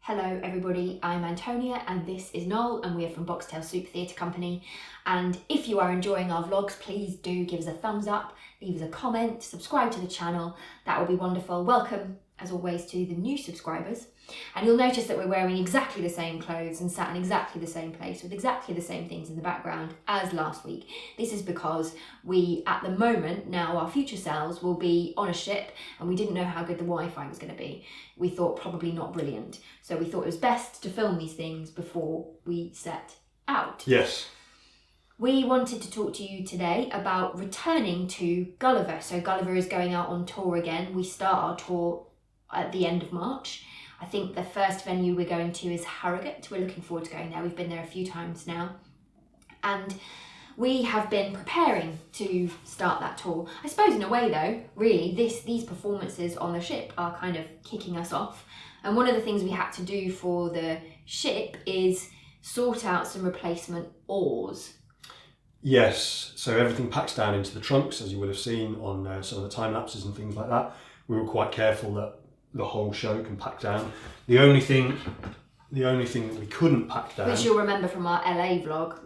Hello everybody, I'm Antonia and this is Noel and we are from Boxtail Soup Theatre Company, and if you are enjoying our vlogs, please do give us a thumbs up, leave us a comment, subscribe to the channel, that will be wonderful. Welcome as always to the new subscribers, and you'll notice that we're wearing exactly the same clothes and sat in exactly the same place with exactly the same things in the background as last week. This is because we, at the moment now, our future selves will be on a ship and we didn't know how good the Wi-Fi was going to be. We thought probably not brilliant, so we thought it was best to film these things before we set out. Yes. We wanted to talk to you today about returning to Gulliver. So Gulliver is going out on tour again. We start our tour at the end of March. I think the first venue we're going to is Harrogate. We're looking forward to going there. We've been there a few times now. And we have been preparing to start that tour. I suppose in a way though, really, these performances on the ship are kind of kicking us off. And one of the things we had to do for the ship is sort out some replacement oars. Yes, so everything packs down into the trunks, as you will have seen on some of the time lapses and things like that. We were quite careful that the whole show can pack down. The only thing that we couldn't pack down, Which you'll remember from our LA vlog.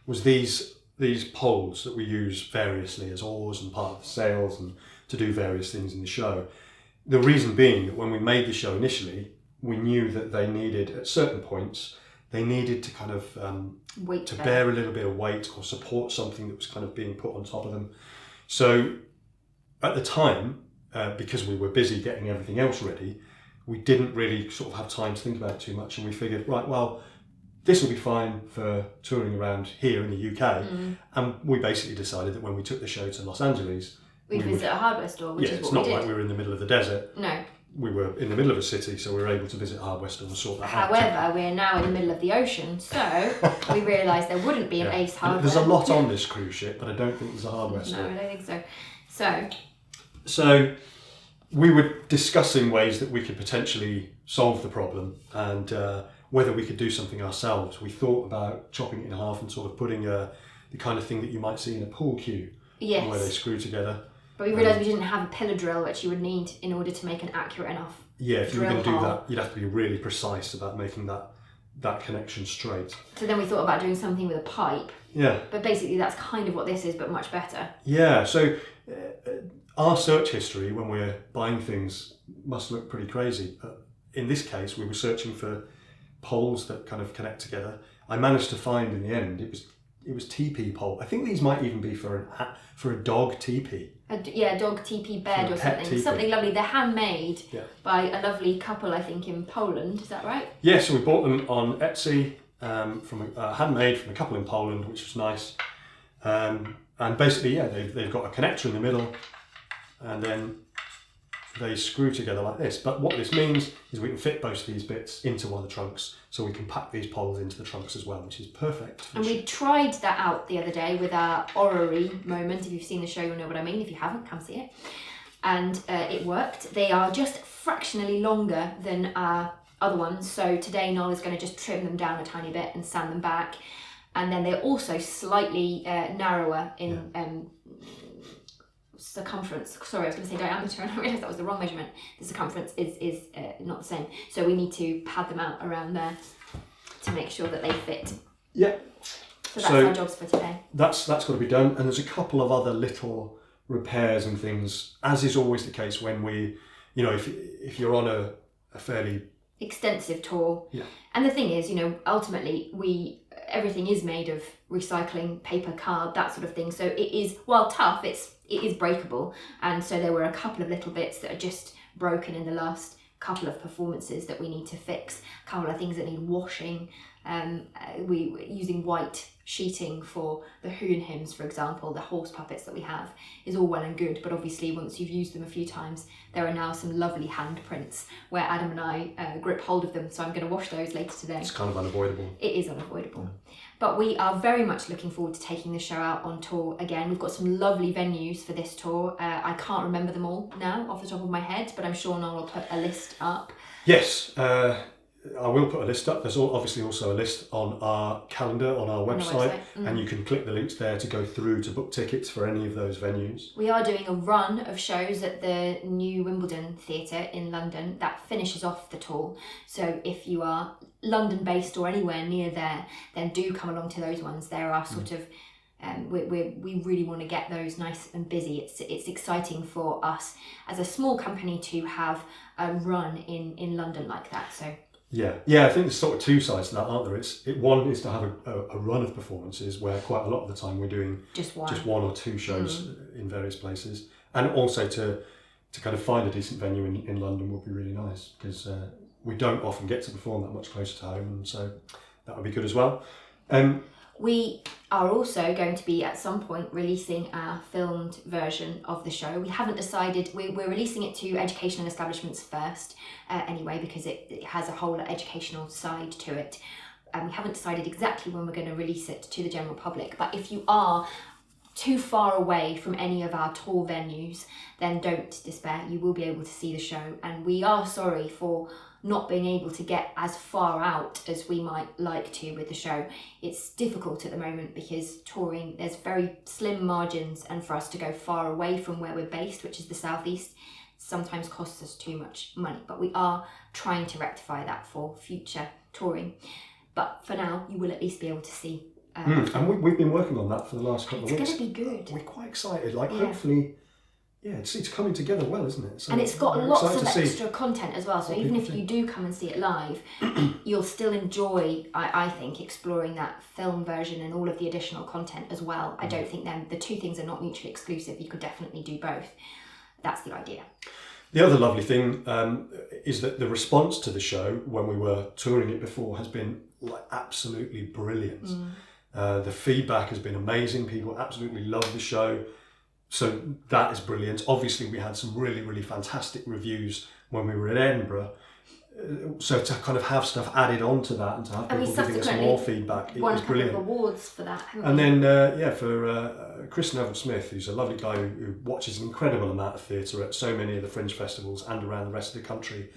was these poles that we use variously as oars and part of the sails and to do various things in the show. The reason being that when we made the show initially, we knew that they needed, at certain points, they needed to kind of bear a little bit of weight or support something that was kind of being put on top of them. So at the time, because we were busy getting everything else ready, we didn't really sort of have time to think about it too much, and we figured, right, well, this will be fine for touring around here in the UK. And we basically decided that when we took the show to Los Angeles, we'd visit a hardware store, which is what we did. It's not like we were in the middle of the desert. No. We were in the middle of a city, so we were able to visit a hardware store and sort that out. However, we're now in the middle of the ocean, so we realised there wouldn't be an Ace hardware. There's a lot on this cruise ship, but I don't think there's a hardware store. No, I don't think so. So we were discussing ways that we could potentially solve the problem and whether we could do something ourselves. We thought about chopping it in half and sort of putting the kind of thing that you might see in a pool cue, where they screw together. But we realised we didn't have a pillar drill, which you would need in order to make an accurate enough. Yeah, if you were going to do that, you'd have to be really precise about making that connection straight. So then we thought about doing something with a pipe. Yeah. But basically that's kind of what this is, but much better. Yeah, so our search history when we're buying things must look pretty crazy. But in this case, we were searching for poles that kind of connect together. I managed to find in the end, it was teepee pole. I think these might even be for a dog teepee. A dog teepee bed or something. Teepee. Something lovely. They're handmade by a lovely couple, I think, in Poland. Is that right? Yeah, so we bought them on Etsy, handmade from a couple in Poland, which was nice. And basically, they've got a connector in the middle, and then they screw together like this. But what this means is we can fit both of these bits into one of the trunks, so we can pack these poles into the trunks as well, which is perfect. And we tried that out the other day with our orrery moment. If you've seen the show, you'll know what I mean. If you haven't, come see it. And it worked. They are just fractionally longer than our other ones. So today Noel is going to just trim them down a tiny bit and sand them back. And then they're also slightly narrower in circumference. Sorry, I was going to say diameter and I realised that was the wrong measurement. The circumference is not the same. So we need to pad them out around there to make sure that they fit. Yeah. So that's our jobs for today. That's got to be done. And there's a couple of other little repairs and things, as is always the case when we, if you're on a fairly extensive tour. Yeah. And the thing is, ultimately everything is made of recycling, paper, card, that sort of thing. So it is, while tough, it is breakable. And so there were a couple of little bits that are just broken in the last couple of performances that we need to fix. A couple of things that need washing. We're using white sheeting for the Hoon hymns, for example. The horse puppets that we have is all well and good, but obviously once you've used them a few times, there are now some lovely handprints where Adam and I grip hold of them, so I'm going to wash those later today. It's kind of unavoidable. It is unavoidable. But we are very much looking forward to taking the show out on tour again. We've got some lovely venues for this tour. I can't remember them all now off the top of my head, but I'm sure Noel will put a list up. Yes, I will put a list up. There's obviously also a list on our calendar on our website, and you can click the links there to go through to book tickets for any of those venues. We are doing a run of shows at the new Wimbledon Theatre in London that finishes off the tour. So if you are London based or anywhere near there, then do come along to those ones. There are sort of we really want to get those nice and busy. It's exciting for us as a small company to have a run in London like that. So yeah, I think there's sort of two sides to that, aren't there? One is to have a run of performances where quite a lot of the time we're doing just one or two shows in various places, and also to kind of find a decent venue in London would be really nice, because we don't often get to perform that much closer to home, and so that would be good as well. We are also going to be at some point releasing our filmed version of the show. We haven't decided, we're releasing it to educational establishments first anyway, because it has a whole educational side to it. We haven't decided exactly when we're going to release it to the general public, but if you are too far away from any of our tour venues, then don't despair. You will be able to see the show, and we are sorry for not being able to get as far out as we might like to with the show. It's difficult at the moment because touring, there's very slim margins, and for us to go far away from where we're based, which is the southeast, sometimes costs us too much money, but we are trying to rectify that for future touring. But for now, you will at least be able to see. And we've been working on that for the last couple of weeks. It's going to be good. We're quite excited. Hopefully, it's coming together well, isn't it? So and it's got lots of extra content as well. So even if you do come and see it live, you'll still enjoy, I think, exploring that film version and all of the additional content as well. I don't think the two things are not mutually exclusive. You could definitely do both. That's the idea. The other lovely thing is that the response to the show when we were touring it before has been absolutely brilliant. The feedback has been amazing. People absolutely love the show. So that is brilliant. Obviously, we had some really, really fantastic reviews when we were in Edinburgh. So to kind of have stuff added on to that and to have people giving us more feedback, it was brilliant. Won a couple of awards for that. And then, for Chris Neville-Smith, who's a lovely guy who watches an incredible amount of theatre at so many of the fringe festivals and around the rest of the country,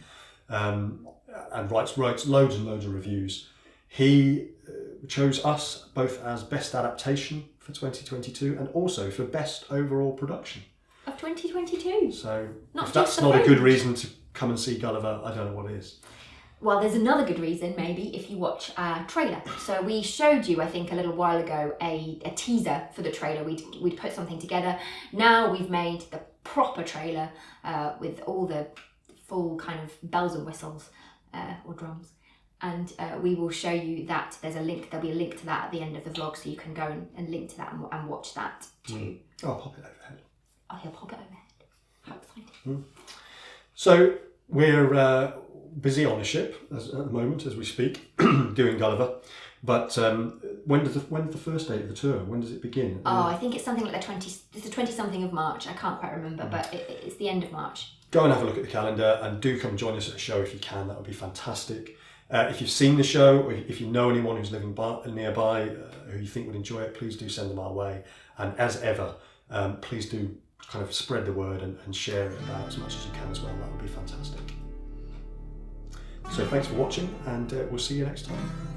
and writes loads and loads of reviews. He chose us both as Best Adaptation for 2022 and also for Best Overall Production of 2022. So if that's not a good reason to come and see Gulliver, I don't know what is. Well, there's another good reason, maybe, if you watch our trailer. So we showed you, I think, a little while ago, a teaser for the trailer. We'd put something together. Now we've made the proper trailer with all the full kind of bells and whistles or drums. And we will show you that. There'll be a link to that at the end of the vlog, so you can go and link to that and watch that too. I'll pop it overhead. Oh, he'll pop it overhead. How exciting. So we're busy on a ship at the moment as we speak, doing Gulliver. But when's the first date of the tour? When does it begin? I think it's something like it's the 20-something of March. I can't quite remember, but it's the end of March. Go and have a look at the calendar and do come join us at a show if you can. That would be fantastic. If you've seen the show, or if you know anyone who's living nearby who you think would enjoy it, please do send them our way. And as ever, please do kind of spread the word and share it about as much as you can as well. That would be fantastic. So thanks for watching, and we'll see you next time.